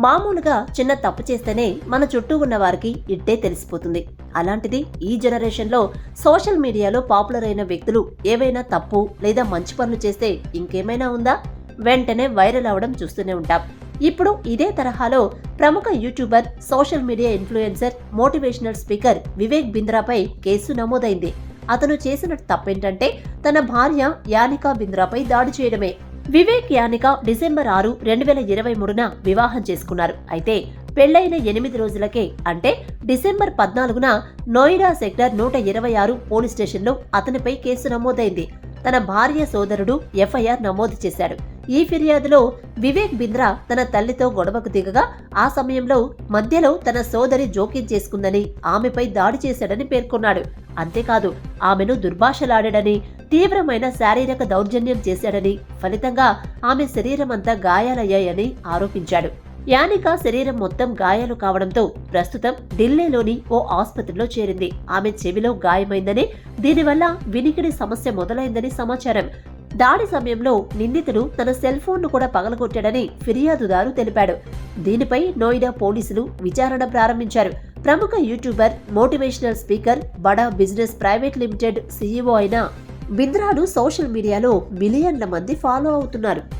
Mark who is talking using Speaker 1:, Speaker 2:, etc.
Speaker 1: మామూలుగా చిన్న తప్పు చేస్తేనే మన చుట్టూ ఉన్న వారికి ఇట్టే తెలిసిపోతుంది. అలాంటిది ఈ జనరేషన్లో సోషల్ మీడియాలో పాపులర్ అయిన వ్యక్తులు ఏవైనా తప్పు లేదా మంచి పనులు చేస్తే ఇంకేమైనా ఉందా, వెంటనే వైరల్ అవడం చూస్తూనే ఉంటాం. ఇప్పుడు ఇదే తరహాలో ప్రముఖ YouTuber, social media influencer, motivational speaker Vivek బింద్రాపై కేసు నమోదైంది. అతను చేసిన తప్పేంటంటే తన భార్య యానికా బింద్రాపై దాడి చేయడమే. వివేక్, యానిక డిసెంబర్ 6, 2023న వివాహం చేసుకున్నారు. అయితే పెళ్లైన 8 రోజులకే అంటే డిసెంబర్ 14న నోయిడా సెక్టర్ 126 పోలీస్ స్టేషన్లో అతనిపై కేసు నమోదైంది. తన భార్య సోదరుడు ఎఫ్ఐఆర్ నమోదు చేశాడు. ఈ ఫిర్యాదులో వివేక్ బింద్రా తన తల్లితో గొడవకు దిగగా ఆ సమయంలో మధ్యలో తన సోదరి జోక్యం చేసుకుందని, ఆమెపై దాడి చేశాడని పేర్కొన్నాడు. అంతేకాదు ఆమెను దుర్భాషలాడాడని, తీవ్రమైన శారీరక దౌర్జన్యం చేశాడని, ఫలితంగా ఆమె శరీరమంతా గాయాలయ్యాయని ఆరోపించాడు. యానిక శరీరం మొత్తం గాయాలు కావడంతో ప్రస్తుతం ఢిల్లీలోని ఓ ఆసుపత్రిలో చేరింది. ఆమె చెవిలో గాయమైందని, దీనివల్ల వినికిడి సమస్య మొదలైందని సమాచారం. దాడి సమయంలో నిందితుడు తన సెల్ ఫోన్ను కూడా పగలగొట్టాడని ఫిర్యాదుదారు తెలిపాడు. దీనిపై నోయిడా పోలీసులు విచారణ ప్రారంభించారు. ప్రముఖ యూట్యూబర్, మోటివేషనల్ స్పీకర్, బడా బిజినెస్ ప్రైవేట్ లిమిటెడ్ సీఈఓ అయిన బింద్రాను సోషల్ మీడియాలో మిలియన్ల మంది ఫాలో అవుతున్నారు.